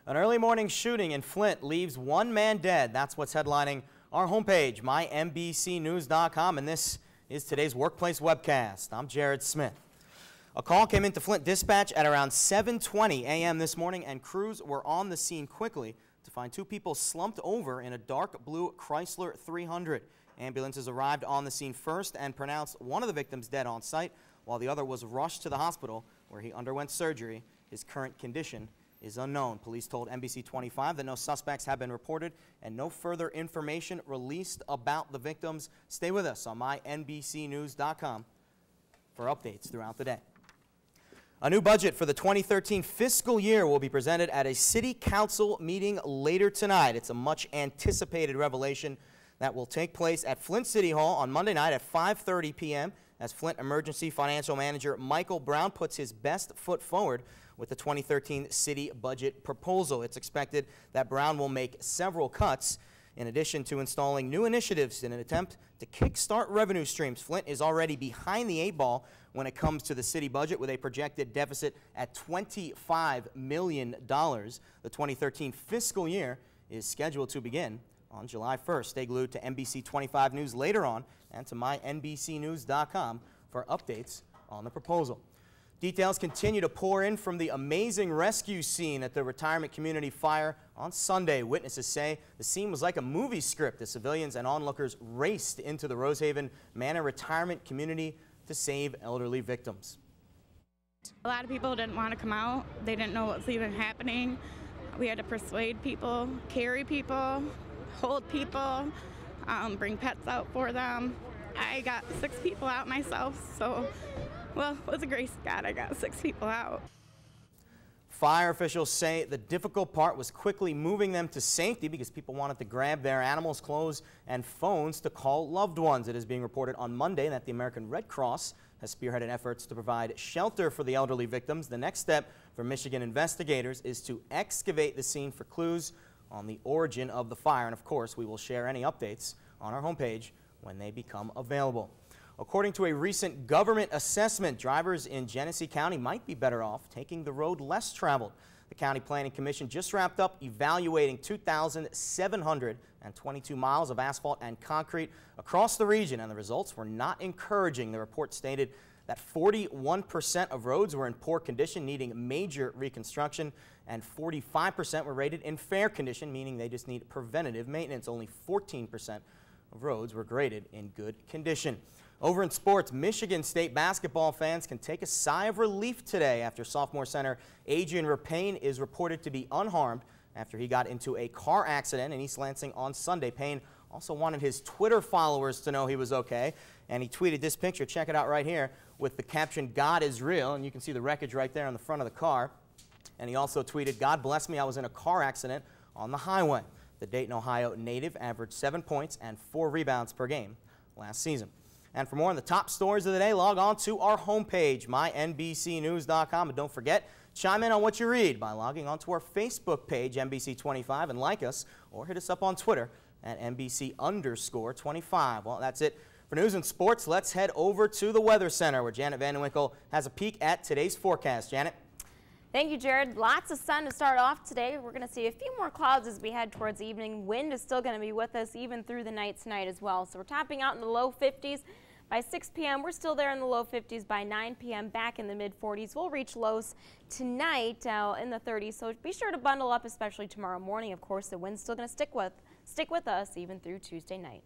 An early morning shooting in Flint leaves one man dead. That's what's headlining our homepage, mynbcnews.com, and this is today's Workplace Webcast. I'm Jared Smith. A call came into Flint Dispatch at around 7:20 a.m. this morning, and crews were on the scene quickly to find two people slumped over in a dark blue Chrysler 300. Ambulances arrived on the scene first and pronounced one of the victims dead on site, while the other was rushed to the hospital where he underwent surgery. His current condition is unknown. Police told NBC 25 that no suspects have been reported and no further information released about the victims. Stay with us on mynbcnews.com for updates throughout the day. A new budget for the 2013 fiscal year will be presented at a city council meeting later tonight. It's a much anticipated revelation that will take place at Flint City Hall on Monday night at 5:30 p.m. as Flint Emergency Financial Manager Michael Brown puts his best foot forward with the 2013 city budget proposal. It's expected that Brown will make several cuts in addition to installing new initiatives in an attempt to kickstart revenue streams. Flint is already behind the eight ball when it comes to the city budget, with a projected deficit at $25 million. The 2013 fiscal year is scheduled to begin on July 1st. Stay glued to NBC 25 News later on and to mynbcnews.com for updates on the proposal. Details continue to pour in from the amazing rescue scene at the retirement community fire on Sunday. Witnesses say the scene was like a movie script as civilians and onlookers raced into the Rosehaven Manor retirement community to save elderly victims. A lot of people didn't want to come out. They didn't know what was even happening. We had to persuade people, carry people, hold people, bring pets out for them. I got 6 people out myself, so, well, it was a grace of God I got 6 people out. Fire officials say the difficult part was quickly moving them to safety because people wanted to grab their animals' clothes and phones to call loved ones. It is being reported on Monday that the American Red Cross has spearheaded efforts to provide shelter for the elderly victims. The next step for Michigan investigators is to excavate the scene for clues on the origin of the fire. And of course, we will share any updates on our homepage when they become available. According to a recent government assessment, drivers in Genesee County might be better off taking the road less traveled. The County Planning Commission just wrapped up evaluating 2,722 miles of asphalt and concrete across the region, and the results were not encouraging. The report stated that 41% of roads were in poor condition, needing major reconstruction, and 45% were rated in fair condition, meaning they just need preventative maintenance. Only 14% of roads were graded in good condition. Over in sports, Michigan State basketball fans can take a sigh of relief today after sophomore center Adrian Rapane is reported to be unharmed after he got into a car accident in East Lansing on Sunday. Payne also wanted his Twitter followers to know he was okay, and he tweeted this picture, check it out right here, with the caption, "God is real," and you can see the wreckage right there on the front of the car. And he also tweeted, "God bless me, I was in a car accident on the highway." The Dayton, Ohio native averaged 7 points and 4 rebounds per game last season. And for more on the top stories of the day, log on to our homepage, mynbcnews.com. And don't forget, chime in on what you read by logging onto our Facebook page, NBC25, and like us, or hit us up on Twitter at NBC_25. Well, that's it for news and sports. Let's head over to the Weather Center, where Janet Van De Winkle has a peek at today's forecast. Janet? Thank you, Jared. Lots of sun to start off today. We're going to see a few more clouds as we head towards evening. Wind is still going to be with us even through the night tonight as well. So we're topping out in the low 50s. By 6 p.m., we're still there in the low 50s. By 9 p.m., back in the mid 40s. We'll reach lows tonight in the 30s. So be sure to bundle up, especially tomorrow morning. Of course, the wind's still going to stick with us even through Tuesday night.